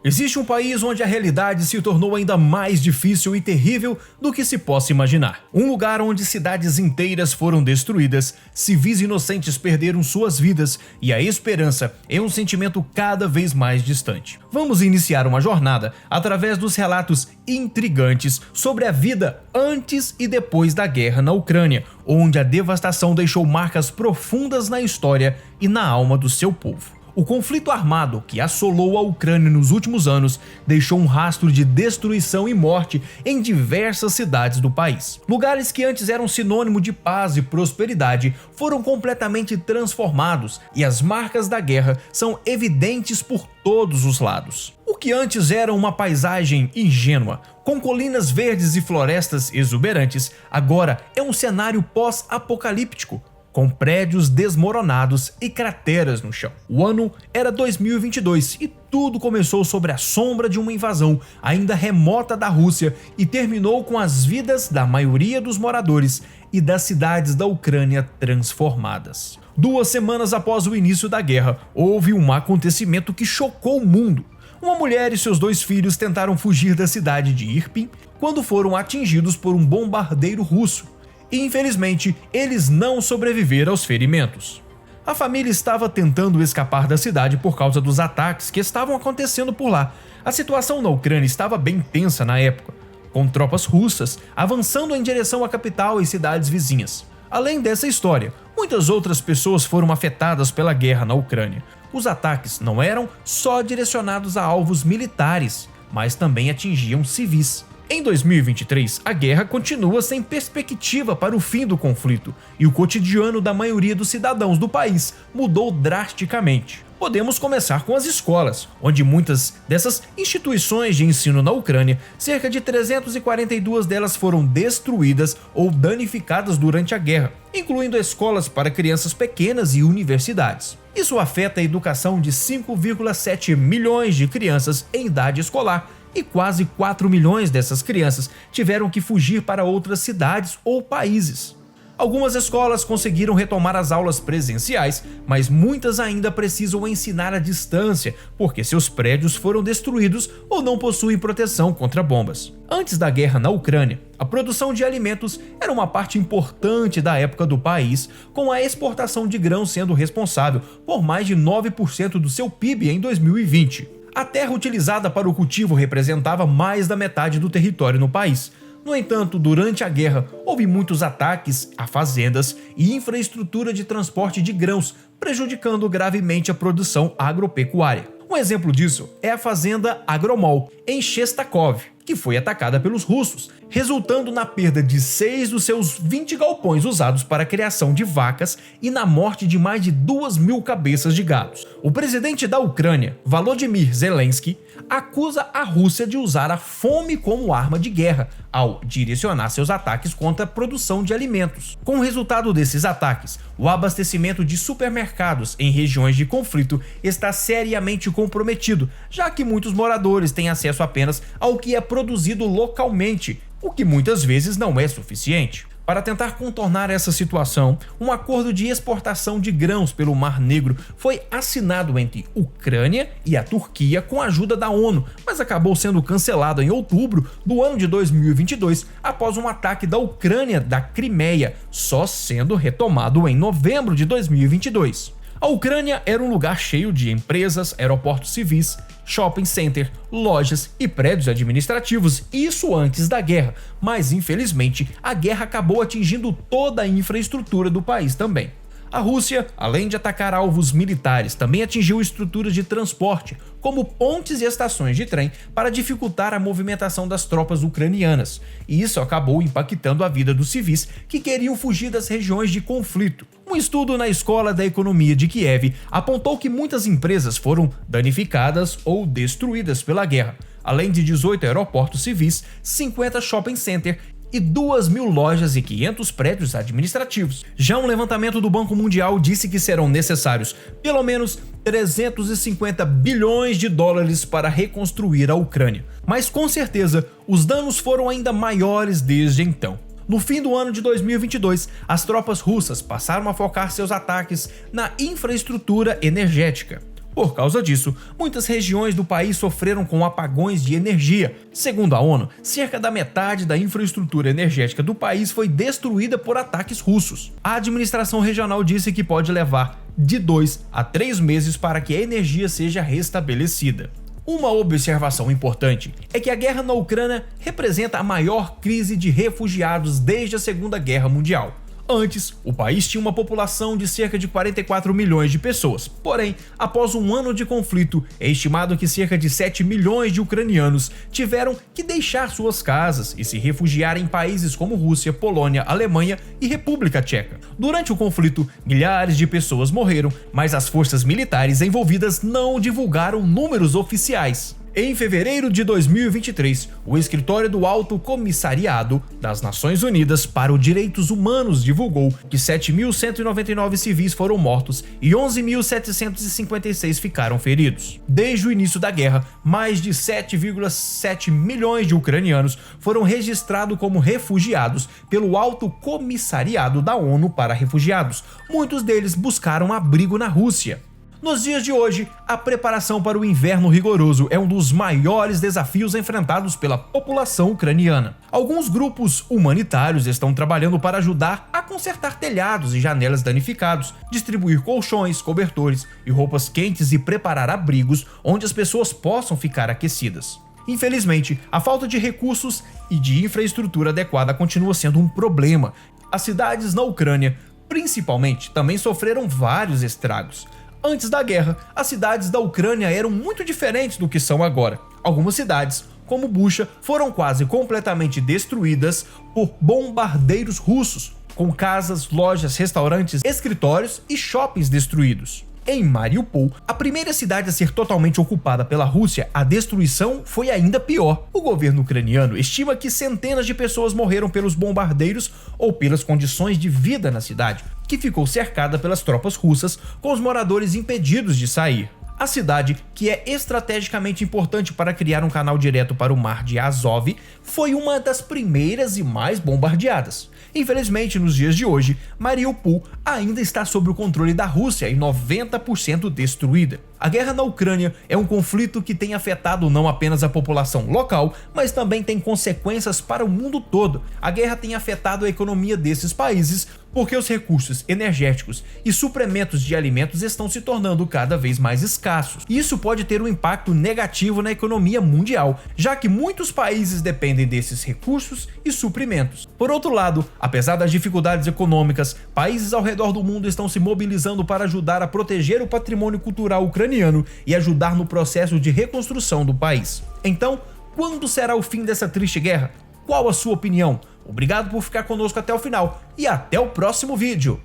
Existe um país onde a realidade se tornou ainda mais difícil e terrível do que se possa imaginar. Um lugar onde cidades inteiras foram destruídas, civis inocentes perderam suas vidas e a esperança é um sentimento cada vez mais distante. Vamos iniciar uma jornada através dos relatos intrigantes sobre a vida antes e depois da guerra na Ucrânia, onde a devastação deixou marcas profundas na história e na alma do seu povo. O conflito armado que assolou a Ucrânia nos últimos anos deixou um rastro de destruição e morte em diversas cidades do país. Lugares que antes eram sinônimo de paz e prosperidade foram completamente transformados e as marcas da guerra são evidentes por todos os lados. O que antes era uma paisagem ingênua, com colinas verdes e florestas exuberantes, agora é um cenário pós-apocalíptico, com prédios desmoronados e crateras no chão. O ano era 2022 e tudo começou sob a sombra de uma invasão ainda remota da Rússia e terminou com as vidas da maioria dos moradores e das cidades da Ucrânia transformadas. 2 semanas após o início da guerra, houve um acontecimento que chocou o mundo. Uma mulher e seus 2 filhos tentaram fugir da cidade de Irpin quando foram atingidos por um bombardeiro russo. E infelizmente, eles não sobreviveram aos ferimentos. A família estava tentando escapar da cidade por causa dos ataques que estavam acontecendo por lá. A situação na Ucrânia estava bem tensa na época, com tropas russas avançando em direção à capital e cidades vizinhas. Além dessa história, muitas outras pessoas foram afetadas pela guerra na Ucrânia. Os ataques não eram só direcionados a alvos militares, mas também atingiam civis. Em 2023, a guerra continua sem perspectiva para o fim do conflito e o cotidiano da maioria dos cidadãos do país mudou drasticamente. Podemos começar com as escolas, onde muitas dessas instituições de ensino na Ucrânia, cerca de 342 delas foram destruídas ou danificadas durante a guerra, incluindo escolas para crianças pequenas e universidades. Isso afeta a educação de 5,7 milhões de crianças em idade escolar, e quase 4 milhões dessas crianças tiveram que fugir para outras cidades ou países. Algumas escolas conseguiram retomar as aulas presenciais, mas muitas ainda precisam ensinar à distância, porque seus prédios foram destruídos ou não possuem proteção contra bombas. Antes da guerra na Ucrânia, a produção de alimentos era uma parte importante da época do país, com a exportação de grãos sendo responsável por mais de 9% do seu PIB em 2020. A terra utilizada para o cultivo representava mais da metade do território no país. No entanto, durante a guerra, houve muitos ataques a fazendas e infraestrutura de transporte de grãos, prejudicando gravemente a produção agropecuária. Um exemplo disso é a fazenda Agromol, em Shestakov, que foi atacada pelos russos, resultando na perda de 6 dos seus 20 galpões usados para a criação de vacas e na morte de mais de 2.000 cabeças de gados. O presidente da Ucrânia, Volodymyr Zelensky, acusa a Rússia de usar a fome como arma de guerra, ao direcionar seus ataques contra a produção de alimentos. Com o resultado desses ataques, o abastecimento de supermercados em regiões de conflito está seriamente comprometido, já que muitos moradores têm acesso apenas ao que é produzido localmente, o que muitas vezes não é suficiente. Para tentar contornar essa situação, um acordo de exportação de grãos pelo Mar Negro foi assinado entre Ucrânia e a Turquia com a ajuda da ONU, mas acabou sendo cancelado em outubro do ano de 2022 após um ataque da Ucrânia da Crimeia, só sendo retomado em novembro de 2022. A Ucrânia era um lugar cheio de empresas, aeroportos civis, shopping center, lojas e prédios administrativos, isso antes da guerra, mas infelizmente a guerra acabou atingindo toda a infraestrutura do país também. A Rússia, além de atacar alvos militares, também atingiu estruturas de transporte, como pontes e estações de trem, para dificultar a movimentação das tropas ucranianas, e isso acabou impactando a vida dos civis que queriam fugir das regiões de conflito. Um estudo na Escola da Economia de Kiev apontou que muitas empresas foram danificadas ou destruídas pela guerra, além de 18 aeroportos civis, 50 shopping center e 2.000 lojas e 500 prédios administrativos. Já um levantamento do Banco Mundial disse que serão necessários pelo menos 350 bilhões de dólares para reconstruir a Ucrânia. Mas com certeza, os danos foram ainda maiores desde então. No fim do ano de 2022, as tropas russas passaram a focar seus ataques na infraestrutura energética. Por causa disso, muitas regiões do país sofreram com apagões de energia. Segundo a ONU, cerca da metade da infraestrutura energética do país foi destruída por ataques russos. A administração regional disse que pode levar de 2 a 3 meses para que a energia seja restabelecida. Uma observação importante é que a guerra na Ucrânia representa a maior crise de refugiados desde a Segunda Guerra Mundial. Antes, o país tinha uma população de cerca de 44 milhões de pessoas. Porém, após um ano de conflito, é estimado que cerca de 7 milhões de ucranianos tiveram que deixar suas casas e se refugiar em países como Rússia, Polônia, Alemanha e República Tcheca. Durante o conflito, milhares de pessoas morreram, mas as forças militares envolvidas não divulgaram números oficiais. Em fevereiro de 2023, o Escritório do Alto Comissariado das Nações Unidas para os Direitos Humanos divulgou que 7.199 civis foram mortos e 11.756 ficaram feridos. Desde o início da guerra, mais de 7,7 milhões de ucranianos foram registrados como refugiados pelo Alto Comissariado da ONU para Refugiados. Muitos deles buscaram abrigo na Rússia. Nos dias de hoje, a preparação para o inverno rigoroso é um dos maiores desafios enfrentados pela população ucraniana. Alguns grupos humanitários estão trabalhando para ajudar a consertar telhados e janelas danificados, distribuir colchões, cobertores e roupas quentes e preparar abrigos onde as pessoas possam ficar aquecidas. Infelizmente, a falta de recursos e de infraestrutura adequada continua sendo um problema. As cidades na Ucrânia, principalmente, também sofreram vários estragos. Antes da guerra, as cidades da Ucrânia eram muito diferentes do que são agora. Algumas cidades, como Bucha, foram quase completamente destruídas por bombardeiros russos, com casas, lojas, restaurantes, escritórios e shoppings destruídos. Em Mariupol, a primeira cidade a ser totalmente ocupada pela Rússia, a destruição foi ainda pior. O governo ucraniano estima que centenas de pessoas morreram pelos bombardeiros ou pelas condições de vida na cidade, que ficou cercada pelas tropas russas, com os moradores impedidos de sair. A cidade, que é estrategicamente importante para criar um canal direto para o mar de Azov, foi uma das primeiras e mais bombardeadas. Infelizmente, nos dias de hoje, Mariupol ainda está sob o controle da Rússia e 90% destruída. A guerra na Ucrânia é um conflito que tem afetado não apenas a população local, mas também tem consequências para o mundo todo. A guerra tem afetado a economia desses países porque os recursos energéticos e suprimentos de alimentos estão se tornando cada vez mais escassos. Isso pode ter um impacto negativo na economia mundial, já que muitos países dependem desses recursos e suprimentos. Por outro lado, apesar das dificuldades econômicas, países ao redor do mundo estão se mobilizando para ajudar a proteger o patrimônio cultural ucraniano e ajudar no processo de reconstrução do país. Então, quando será o fim dessa triste guerra? Qual a sua opinião? Obrigado por ficar conosco até o final e até o próximo vídeo!